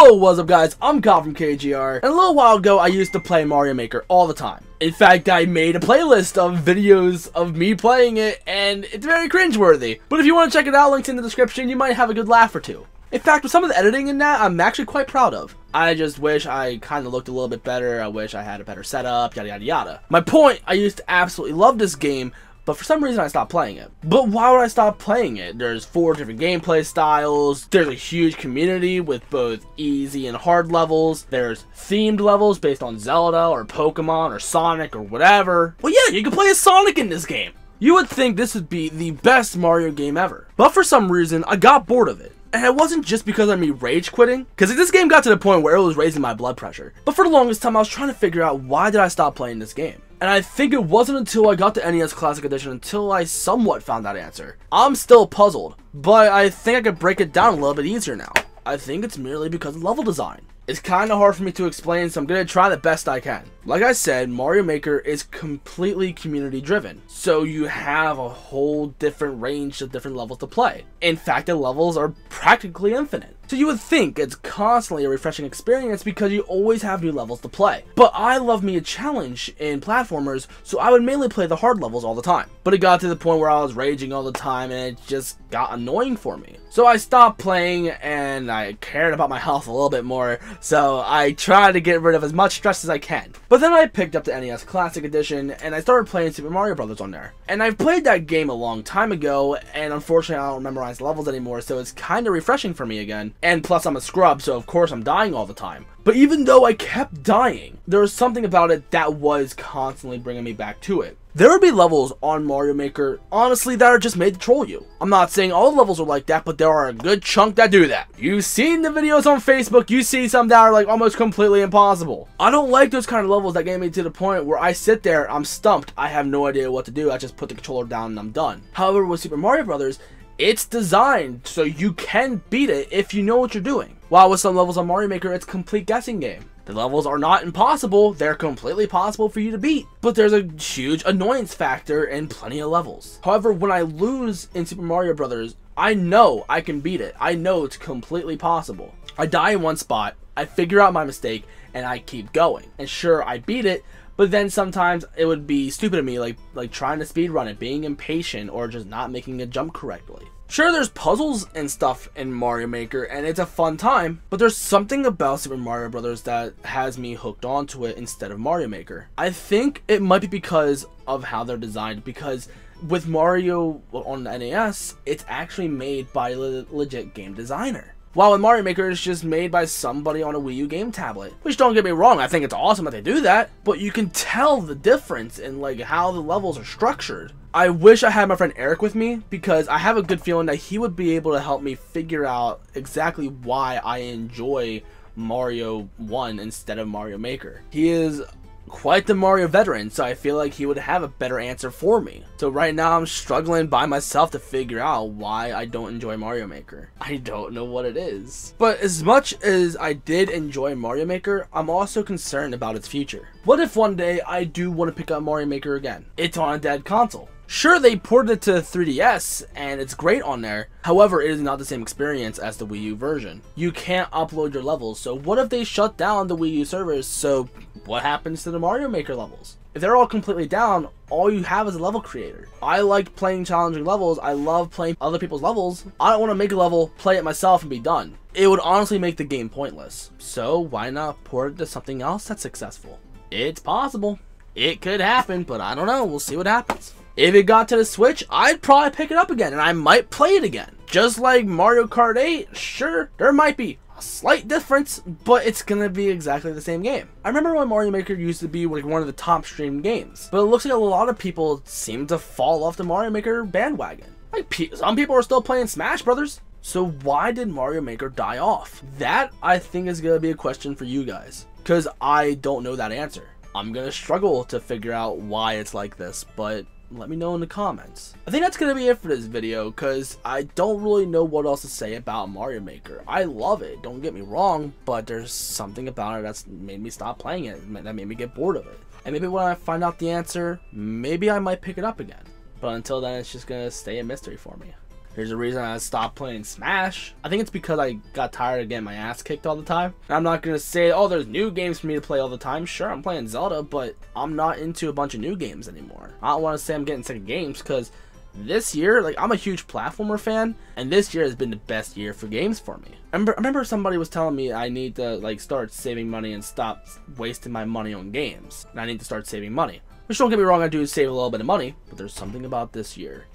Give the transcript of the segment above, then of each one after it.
Hello, what's up guys, I'm Kyle from KGR, and a little while ago I used to play Mario Maker all the time. In fact, I made a playlist of videos of me playing it, and it's very cringeworthy. But if you want to check it out, links in the description, you might have a good laugh or two. In fact, with some of the editing in that, I'm actually quite proud of. I just wish I kind of looked a little bit better, I wish I had a better setup, yada yada yada. My point, I used to absolutely love this game, but for some reason I stopped playing it. But why would I stop playing it? There's 4 different gameplay styles, there's a huge community with both easy and hard levels, there's themed levels based on Zelda or Pokemon or Sonic or whatever. Well yeah, you can play as Sonic in this game. You would think this would be the best Mario game ever. But for some reason, I got bored of it. And it wasn't just because of me rage quitting, because this game got to the point where it was raising my blood pressure. But for the longest time I was trying to figure out why did I stop playing this game. And I think it wasn't until I got the NES Classic Edition until I somewhat found that answer. I'm still puzzled, but I think I could break it down a little bit easier now. I think it's merely because of level design. It's kind of hard for me to explain, so I'm going to try the best I can. Like I said, Mario Maker is completely community driven, so you have a whole different range of different levels to play. In fact, the levels are practically infinite. So you would think it's constantly a refreshing experience because you always have new levels to play. But I love me a challenge in platformers, so I would mainly play the hard levels all the time. But it got to the point where I was raging all the time and it just got annoying for me. So I stopped playing and I cared about my health a little bit more, so I tried to get rid of as much stress as I can. But then I picked up the NES Classic Edition and I started playing Super Mario Bros. On there. And I've played that game a long time ago, and unfortunately I don't memorize the levels anymore, so it's kind of refreshing for me again. And plus I'm a scrub, so of course I'm dying all the time. But even though I kept dying, there was something about it that was constantly bringing me back to it. There would be levels on Mario Maker, honestly, that are just made to troll you. I'm not saying all the levels are like that, but there are a good chunk that do that. You've seen the videos on Facebook, you see some that are like almost completely impossible. I don't like those kind of levels that get me to the point where I sit there, I'm stumped, I have no idea what to do, I just put the controller down and I'm done. However, with Super Mario Bros., it's designed so you can beat it if you know what you're doing. While with some levels on Mario Maker, it's a complete guessing game. The levels are not impossible, they're completely possible for you to beat. But there's a huge annoyance factor in plenty of levels. However, when I lose in Super Mario Bros., I know I can beat it. I know it's completely possible. I die in one spot, I figure out my mistake, and I keep going. And sure, I beat it, but then sometimes it would be stupid of me, like trying to speedrun it, being impatient, or just not making a jump correctly. Sure, there's puzzles and stuff in Mario Maker, and it's a fun time, but there's something about Super Mario Bros. That has me hooked onto it instead of Mario Maker. I think it might be because of how they're designed, because with Mario on the NES, it's actually made by a legit game designer. While with Mario Maker, it's just made by somebody on a Wii U game tablet. Which, don't get me wrong, I think it's awesome that they do that, but you can tell the difference in like how the levels are structured. I wish I had my friend Eric with me, because I have a good feeling that he would be able to help me figure out exactly why I enjoy Mario 1 instead of Mario Maker. He is quite the Mario veteran, so I feel like he would have a better answer for me. So right now I'm struggling by myself to figure out why I don't enjoy Mario Maker. I don't know what it is. But as much as I did enjoy Mario Maker, I'm also concerned about its future. What if one day I do want to pick up Mario Maker again? It's on a dead console. Sure, they ported it to 3DS, and it's great on there. However, it is not the same experience as the Wii U version. You can't upload your levels, so what if they shut down the Wii U servers? So what happens to the Mario Maker levels? If they're all completely down, all you have is a level creator. I like playing challenging levels, I love playing other people's levels. I don't want to make a level, play it myself, and be done. It would honestly make the game pointless. So why not port it to something else that's successful? It's possible. It could happen, but I don't know, we'll see what happens. If it got to the Switch, I'd probably pick it up again, and I might play it again. Just like Mario Kart 8, sure, there might be a slight difference, but it's gonna be exactly the same game. I remember when Mario Maker used to be like one of the top streamed games, but it looks like a lot of people seem to fall off the Mario Maker bandwagon. Like, some people are still playing Smash Brothers. So why did Mario Maker die off? That, I think, is gonna be a question for you guys, because I don't know that answer. I'm gonna struggle to figure out why it's like this, but let me know in the comments. I think that's gonna be it for this video, because I don't really know what else to say about Mario Maker. I love it, don't get me wrong, but there's something about it that's made me stop playing it, that made me get bored of it. And maybe when I find out the answer, maybe I might pick it up again. But until then, it's just gonna stay a mystery for me. There's a reason I stopped playing Smash. I think it's because I got tired of getting my ass kicked all the time. I'm not gonna say, oh, there's new games for me to play all the time. Sure, I'm playing Zelda, but I'm not into a bunch of new games anymore. I don't want to say I'm getting sick of games, because this year, like, I'm a huge platformer fan, and this year has been the best year for games for me. I remember somebody was telling me I need to, like, start saving money and stop wasting my money on games. And I need to start saving money. Which, don't get me wrong, I do save a little bit of money, but there's something about this year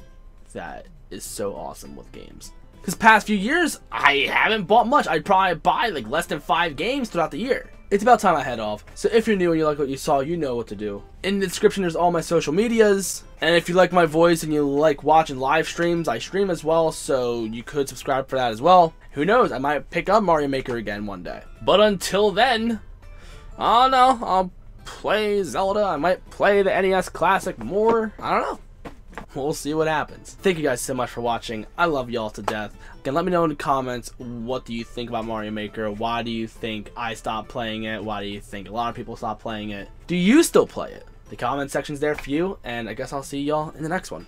that is so awesome with games. Because past few years, I haven't bought much. I'd probably buy, like, less than 5 games throughout the year. It's about time I head off. So if you're new and you like what you saw, you know what to do. In the description, there's all my social medias. And if you like my voice and you like watching live streams, I stream as well, so you could subscribe for that as well. Who knows, I might pick up Mario Maker again one day. But until then, I don't know, I'll play Zelda. I might play the NES Classic more. I don't know. We'll see what happens. Thank you guys so much for watching. I love y'all to death. Again, let me know in the comments, what do you think about Mario Maker? Why do you think I stopped playing it? Why do you think a lot of people stopped playing it? Do you still play it? The comment section's there for you, and I guess I'll see y'all in the next one.